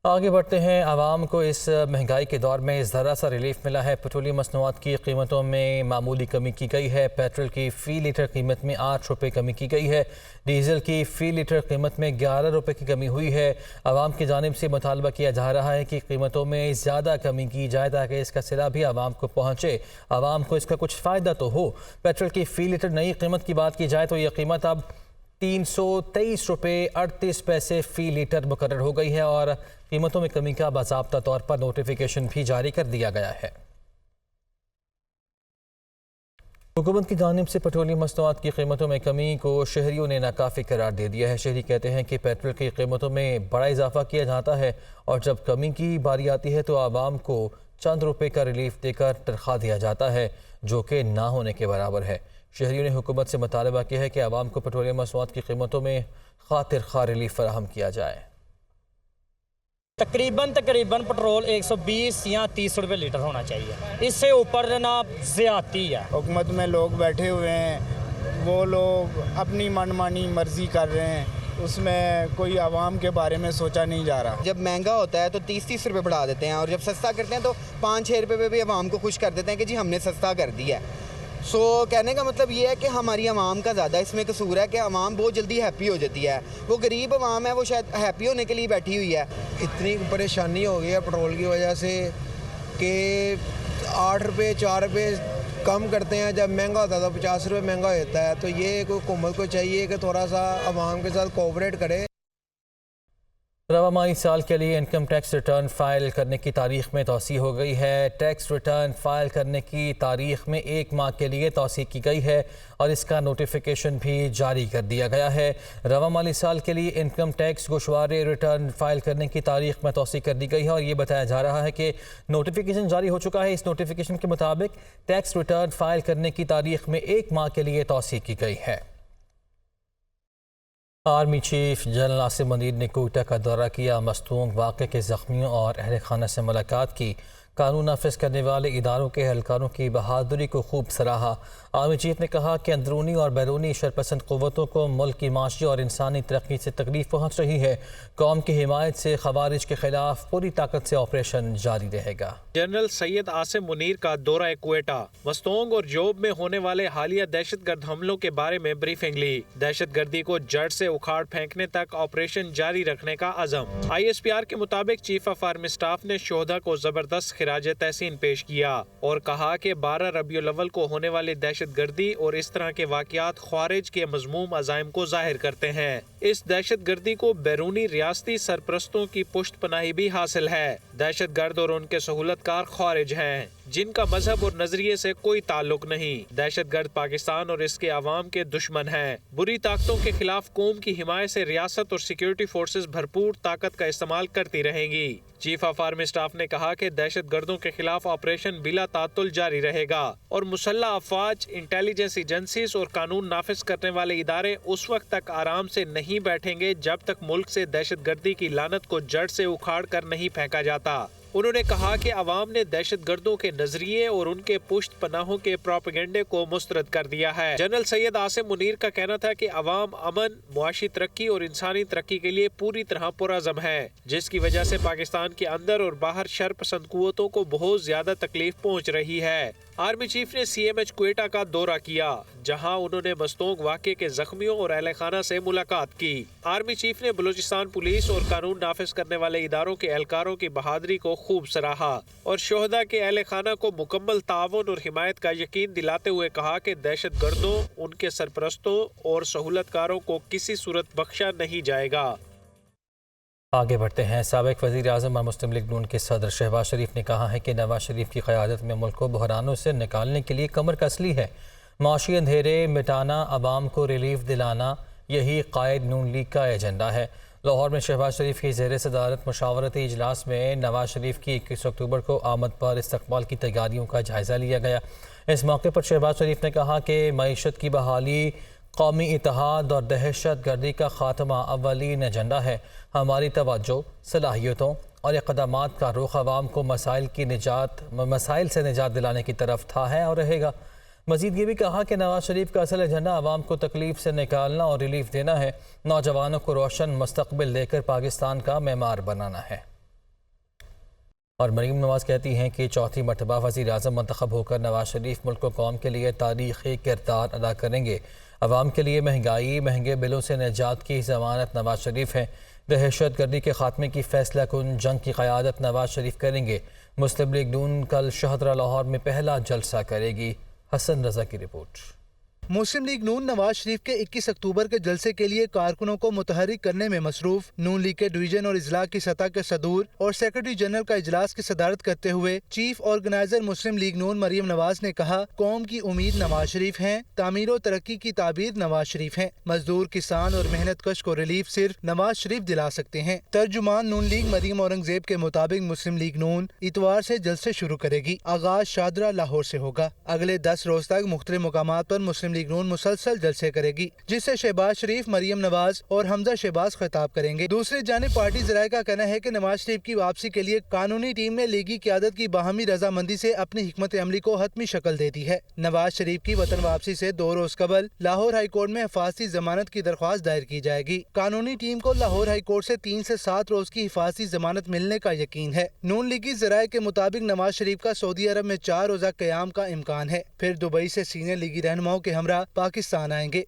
آگے بڑھتے ہیں۔ عوام کو اس مہنگائی کے دور میں ذرا سا ریلیف ملا ہے۔ پیٹرولیم مصنوعات کی قیمتوں میں معمولی کمی کی گئی ہے۔ پیٹرول کی فی لیٹر قیمت میں 8 روپے کمی کی گئی ہے۔ ڈیزل کی فی لیٹر قیمت میں 11 روپے کی کمی ہوئی ہے۔ عوام کی جانب سے مطالبہ کیا جا رہا ہے کہ قیمتوں میں زیادہ کمی کی جائے تاکہ اس کا صلہ بھی عوام کو پہنچے، عوام کو اس کا کچھ فائدہ تو ہو۔ پیٹرول کی فی لیٹر نئی قیمت کی بات کی جائے تو یہ قیمت اب 323 روپے 38 پیسے فی لیٹر مقرر ہو گئی ہے اور قیمتوں میں کمی کا باضابطہ طور پر نوٹیفیکیشن بھی جاری کر دیا گیا ہے۔ حکومت کی جانب سے پیٹرولیم مصنوعات کی قیمتوں میں کمی کو شہریوں نے ناکافی قرار دے دیا ہے۔ شہری کہتے ہیں کہ پیٹرول کی قیمتوں میں بڑا اضافہ کیا جاتا ہے اور جب کمی کی باری آتی ہے تو عوام کو چند روپے کا ریلیف دے کر تنخواہ دیا جاتا ہے، جو کہ نہ ہونے کے برابر ہے۔ شہریوں نے حکومت سے مطالبہ کیا ہے کہ عوام کو پیٹرولیم مصنوعات کی قیمتوں میں خاطر خواہ ریلیف فراہم کیا جائے۔ تقریباً پٹرول 120 یا 30 روپے لیٹر ہونا چاہیے، اس سے اوپر نہ زیادتی ہے۔ حکومت میں لوگ بیٹھے ہوئے ہیں، وہ لوگ اپنی من مانی مرضی کر رہے ہیں، اس میں کوئی عوام کے بارے میں سوچا نہیں جا رہا۔ جب مہنگا ہوتا ہے تو 30 روپے بڑھا دیتے ہیں اور جب سستا کرتے ہیں تو 5-6 روپے پہ بھی عوام کو خوش کر دیتے ہیں کہ جی ہم نے سستا کر دیا ہے۔ کہنے کا مطلب یہ ہے کہ ہماری عوام کا زیادہ اس میں قصور ہے کہ عوام بہت جلدی ہیپی ہو جاتی ہے۔ وہ غریب عوام ہے، وہ شاید ہیپی ہونے کے لیے بیٹھی ہوئی ہے۔ اتنی پریشانی ہو گئی ہے پیٹرول کی وجہ سے کہ 8 روپے 4 روپے کم کرتے ہیں، جب مہنگا ہوتا ہے تو 50 روپے مہنگا ہوتا ہے۔ تو یہ حکومت کو چاہیے کہ تھوڑا سا عوام کے ساتھ کوآپریٹ کرے۔ رواں مالی سال کے لیے انکم ٹیکس ریٹرن فائل کرنے کی تاریخ میں توسیع ہو گئی ہے۔ ٹیکس ریٹرن فائل کرنے کی تاریخ میں 1 ماہ کے لیے توسیع کی گئی ہے اور اس کا نوٹیفیکیشن بھی جاری کر دیا گیا ہے۔ رواں مالی سال کے لیے انکم ٹیکس گوشوارے ریٹرن فائل کرنے کی تاریخ میں توسیع کر دی گئی ہے اور یہ بتایا جا رہا ہے کہ نوٹیفیکیشن جاری ہو چکا ہے۔ اس نوٹیفیکیشن کے مطابق ٹیکس ریٹرن فائل کرنے کی تاریخ میں 1 ماہ کے لیے توسیع کی گئی ہے۔ Army chief general Asim Munir نے کوئٹہ کا دورہ کیا، مستونگ واقعے کے زخمیوں اور اہل خانہ سے ملاقات کی، قانون نافذ کرنے والے اداروں کے اہلکاروں کی بہادری کو خوب سراہا۔ آرمی چیف نے کہا کہ اندرونی اور بیرونی شرپسند قوتوں کو ملک کی معاشی اور انسانی ترقی سے تکلیف پہنچ رہی ہے۔ قوم کی حمایت سے خوارج کے خلاف پوری طاقت سے آپریشن جاری رہے گا۔ جنرل سید عاصم منیر کا دورہ کوئٹہ، مستونگ اور جوب میں ہونے والے حالیہ دہشت گرد حملوں کے بارے میں بریفنگ لی۔ دہشت گردی کو جڑ سے اکھاڑ پھینکنے تک آپریشن جاری رکھنے کا عزم۔ ISPR کے مطابق چیف آف آرمی اسٹاف نے شہداء کو زبردست خراج تحسین پیش کیا اور کہا کہ 12 ربیع الاول کو ہونے والی دہشت گردی اور اس طرح کے واقعات خوارج کے مذموم عزائم کو ظاہر کرتے ہیں۔ اس دہشت گردی کو بیرونی ریاستی سرپرستوں کی پشت پناہی بھی حاصل ہے۔ دہشت گرد اور ان کے سہولت کار خوارج ہیں جن کا مذہب اور نظریے سے کوئی تعلق نہیں۔ دہشت گرد پاکستان اور اس کے عوام کے دشمن ہیں۔ بری طاقتوں کے خلاف قوم کی حمایت سے ریاست اور سیکیورٹی فورسز بھرپور طاقت کا استعمال کرتی رہیں گی۔ چیف آف آرمی اسٹاف نے کہا کہ دہشت گردوں کے خلاف آپریشن بلا تعطل جاری رہے گا اور مسلح افواج، انٹیلیجنس ایجنسیز اور قانون نافذ کرنے والے ادارے اس وقت تک آرام سے نہیں بیٹھیں گے جب تک ملک سے دہشت گردی کی لعنت کو جڑ سے اکھاڑ کر نہیں پھینکا جاتا۔ انہوں نے کہا کہ عوام نے دہشت گردوں کے نظریے اور ان کے پشت پناہوں کے پروپیگنڈے کو مسترد کر دیا ہے۔ جنرل سید عاصم منیر کا کہنا تھا کہ عوام امن، معاشی ترقی اور انسانی ترقی کے لیے پوری طرح پرعزم ہے، جس کی وجہ سے پاکستان کے اندر اور باہر شر پسند قوتوں کو بہت زیادہ تکلیف پہنچ رہی ہے۔ آرمی چیف نے CMH کوئٹہ کا دورہ کیا جہاں انہوں نے مستونگ واقعے کے زخمیوں اور اہل خانہ سے ملاقات کی۔ آرمی چیف نے بلوچستان پولیس اور قانون نافذ کرنے والے اداروں کے اہلکاروں کی بہادری کو خوب سراہا اور شہداء کے اہل خانہ کو مکمل تعاون اور حمایت کا یقین دلاتے ہوئے کہا کہ دہشت گردوں، ان کے سرپرستوں اور سہولت کاروں کو کسی صورت بخشا نہیں جائے گا۔ آگے بڑھتے ہیں۔ سابق وزیر اعظم اور مسلم لیگ نون کے صدر شہباز شریف نے کہا ہے کہ نواز شریف کی قیادت میں ملک کو بحرانوں سے نکالنے کے لیے کمر کسلی ہے۔ معاشی اندھیرے مٹانا، عوام کو ریلیف دلانا، یہی قائد نون لیگ کا ایجنڈا ہے۔ لاہور میں شہباز شریف کی زیر صدارت مشاورتی اجلاس میں نواز شریف کی 21 اکتوبر کو آمد پر استقبال کی تیاریوں کا جائزہ لیا گیا۔ اس موقع پر شہباز شریف نے کہا کہ معیشت کی بحالی، قومی اتحاد اور دہشت گردی کا خاتمہ اولین ایجنڈا ہے۔ ہماری توجہ، صلاحیتوں اور اقدامات کا رخ عوام کو مسائل سے نجات دلانے کی طرف تھا ہے اور رہے گا۔ مزید یہ بھی کہا کہ نواز شریف کا اصل ایجنڈا عوام کو تکلیف سے نکالنا اور ریلیف دینا ہے، نوجوانوں کو روشن مستقبل دے کر پاکستان کا معمار بنانا ہے۔ اور مریم نواز کہتی ہیں کہ چوتھی مرتبہ وزیر اعظم منتخب ہو کر نواز شریف ملک و قوم کے لیے تاریخی کردار ادا کریں گے۔ عوام کے لیے مہنگائی، مہنگے بلوں سے نجات کی ضمانت نواز شریف ہیں۔ دہشت گردی کے خاتمے کی فیصلہ کن جنگ کی قیادت نواز شریف کریں گے۔ مسلم لیگ نون کل شاہدرہ لاہور میں پہلا جلسہ کرے گی۔ حسن رضا کی رپورٹ۔ مسلم لیگ نون نواز شریف کے 21 اکتوبر کے جلسے کے لیے کارکنوں کو متحرک کرنے میں مصروف۔ نون لیگ کے ڈویژن اور اضلاع کی سطح کے صدور اور سیکرٹری جنرل کا اجلاس کی صدارت کرتے ہوئے چیف آرگنائزر مسلم لیگ نون مریم نواز نے کہا، قوم کی امید نواز شریف ہیں، تعمیر و ترقی کی تعبیر نواز شریف ہیں، مزدور، کسان اور محنت کش کو ریلیف صرف نواز شریف دلا سکتے ہیں۔ ترجمان نون لیگ مریم اورنگزیب کے مطابق مسلم لیگ نون اتوار سے جلسے شروع کرے گی۔ آغاز شاہدرہ لاہور سے ہوگا۔ اگلے 10 روز تک مختلف مقامات پر مسلم لیگ نون مسلسل جلسے کرے گی، جس سے شہباز شریف، مریم نواز اور حمزہ شہباز خطاب کریں گے۔ دوسری جانب پارٹی ذرائع کا کہنا ہے کہ نواز شریف کی واپسی کے لیے قانونی ٹیم نے لیگی قیادت کی باہمی رضامندی سے اپنی حکمت عملی کو حتمی شکل دے دی ہے۔ نواز شریف کی وطن واپسی سے 2 روز قبل لاہور ہائی کورٹ میں حفاظتی ضمانت کی درخواست دائر کی جائے گی۔ قانونی ٹیم کو لاہور ہائی کورٹ سے 3 سے 7 روز کی حفاظتی ضمانت ملنے کا یقین ہے۔ نون لیگی ذرائع کے مطابق نواز شریف کا سعودی عرب میں 4 روزہ قیام کا امکان ہے، پھر دبئی سے سینئر لیگی رہنماؤں کے ہمراہ پاکستان آئیں گے۔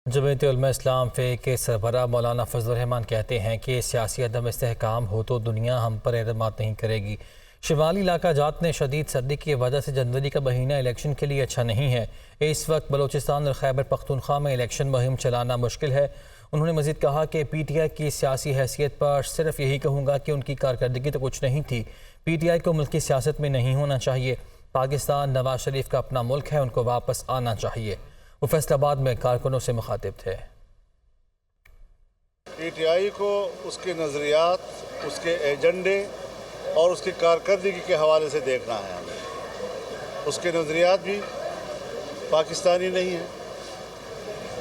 جمعیت علماء اسلام فے کے سربراہ مولانا فضل الرحمان کہتے ہیں کہ سیاسی عدم استحکام ہو تو دنیا ہم پر اعتماد نہیں کرے گی۔ شمالی علاقہ جات میں شدید سردی کی وجہ سے جنوری کا مہینہ الیکشن کے لیے اچھا نہیں ہے۔ اس وقت بلوچستان اور خیبر پختونخوا میں الیکشن مہم چلانا مشکل ہے۔ انہوں نے مزید کہا کہ پی ٹی آئی کی سیاسی حیثیت پر صرف یہی کہوں گا کہ ان کی کارکردگی تو کچھ نہیں تھی۔ پی ٹی آئی کو ملکی سیاست میں نہیں ہونا چاہیے۔ پاکستان نواز شریف کا اپنا ملک ہے، ان کو واپس آنا چاہیے۔ وہ فیصل آباد میں کارکنوں سے مخاطب تھے۔ پی ٹی آئی کو اس کے نظریات، اس کے ایجنڈے اور اس کی کارکردگی کے حوالے سے دیکھنا ہے ہمیں۔ اس کے نظریات بھی پاکستانی نہیں ہیں،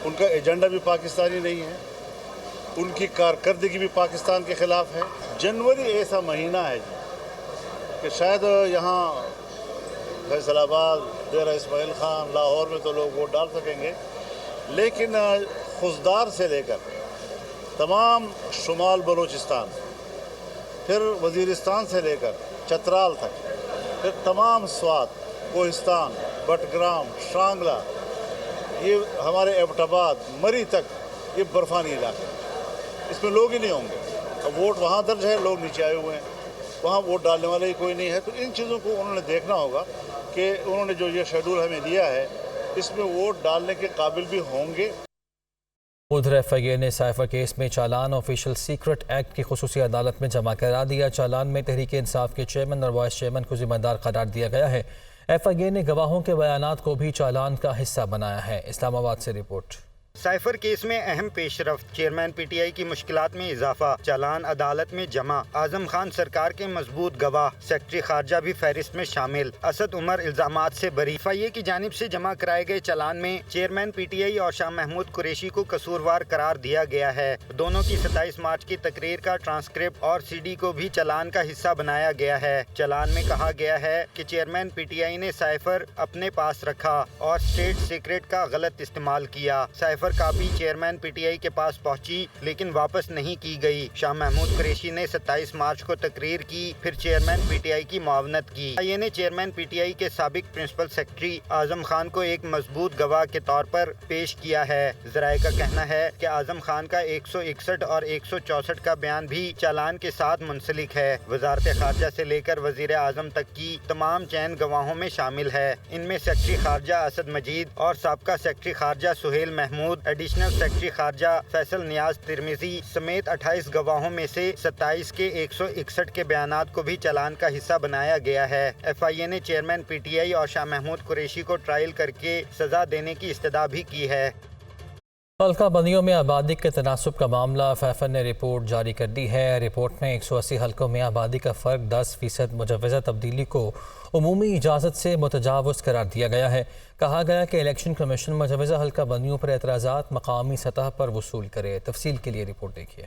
ان کا ایجنڈا بھی پاکستانی نہیں ہے، ان کی کارکردگی بھی پاکستان کے خلاف ہے۔ جنوری ایسا مہینہ ہے کہ شاید یہاں فیصل آباد، ڈیرہ اسماعیل خان، لاہور میں تو لوگ ووٹ ڈال سکیں گے، لیکن خزدار سے لے کر تمام شمال بلوچستان، پھر وزیرستان سے لے کر چترال تک، پھر تمام سوات، کوہستان، بٹگرام، شانگلہ، یہ ہمارے ایبٹ آباد، مری تک، یہ برفانی علاقے، اس میں لوگ ہی نہیں ہوں گے۔ اب ووٹ وہاں درج ہے، لوگ نیچے آئے ہوئے ہیں، وہاں ووٹ ڈالنے والے ہی کوئی نہیں ہے۔ تو ان چیزوں کو انہوں نے دیکھنا ہوگا کہ انہوں نے جو یہ شیڈول ہمیں دیا ہے، اس میں ووٹ ڈالنے کے قابل بھی ہوں گے۔ ادھر ایف آئی اے نے سائفر کیس میں چالان آفیشل سیکرٹ ایکٹ کی خصوصی عدالت میں جمع کرا دیا۔ چالان میں تحریک انصاف کے چیئرمین اور وائس چیئرمین کو ذمہ دار قرار دیا گیا ہے۔ ایف آئی اے نے گواہوں کے بیانات کو بھی چالان کا حصہ بنایا ہے۔ اسلام آباد سے رپورٹ۔ سائفر کیس میں اہم پیش رفت، چیئرمین پی ٹی آئی کی مشکلات میں اضافہ، چالان عدالت میں جمع، اعظم خان سرکار کے مضبوط گواہ، سیکرٹری خارجہ بھی فہرست میں شامل، اسد عمر الزامات سے بری۔ ایف آئی اے کی جانب سے جمع کرائے گئے چالان میں چیئرمین پی ٹی آئی اور شاہ محمود قریشی کو قصوروار قرار دیا گیا ہے۔ دونوں کی 27 مارچ کی تقریر کا ٹرانسکرپٹ اور سی ڈی کو بھی چالان کا حصہ بنایا گیا ہے۔ چالان میں کہا گیا ہے کہ چیئرمین پی ٹی آئی نے سائفر اپنے پاس رکھا اور اسٹیٹ سیکرٹ کا غلط استعمال کیا۔ Cipher copy chairman P T I کے پاس پہنچی لیکن واپس نہیں کی گئی۔ شاہ محمود قریشی نے 27 مارچ کو تقریر کی، پھر چیئرمین پی ٹی آئی کی معاونت کی۔ آئی اے نے چیئرمین پی ٹی آئی کے سابق پرنسپل سیکرٹری اعظم خان کو ایک مضبوط گواہ کے طور پر پیش کیا ہے۔ ذرائع کا کہنا ہے کہ اعظم خان کا 161 اور 164 کا بیان بھی چالان کے ساتھ منسلک ہے۔ وزارت خارجہ سے لے کر وزیر اعظم تک کی تمام چین گواہوں میں شامل ہے۔ ان میں سیکرٹری خارجہ اسد مجید اور سابقہ سیکرٹری خارجہ سہیل محمود، ایڈیشنل سیکرٹری خارجہ فیصل نیاز ترمیزی سمیت 28 گواہوں میں سے 27 کے 161 کے بیانات کو بھی چالان کا حصہ بنایا گیا ہے۔ ایف آئی اے نے چیئرمین پی ٹی آئی اور شاہ محمود قریشی کو ٹرائل کر کے سزا دینے کی استدعا بھی کی ہے۔ حلقہ بندیوں میں آبادی کے تناسب کا معاملہ فیفن نے رپورٹ جاری کر دی ہے۔ رپورٹ میں 180 حلقوں میں آبادی کا فرق 10% مجوزہ تبدیلی کو عمومی اجازت سے متجاوز قرار دیا گیا ہے۔ کہا گیا کہ الیکشن کمیشن مجوزہ حلقہ بندیوں پر اعتراضات مقامی سطح پر وصول کرے۔ تفصیل کے لیے رپورٹ دیکھیے۔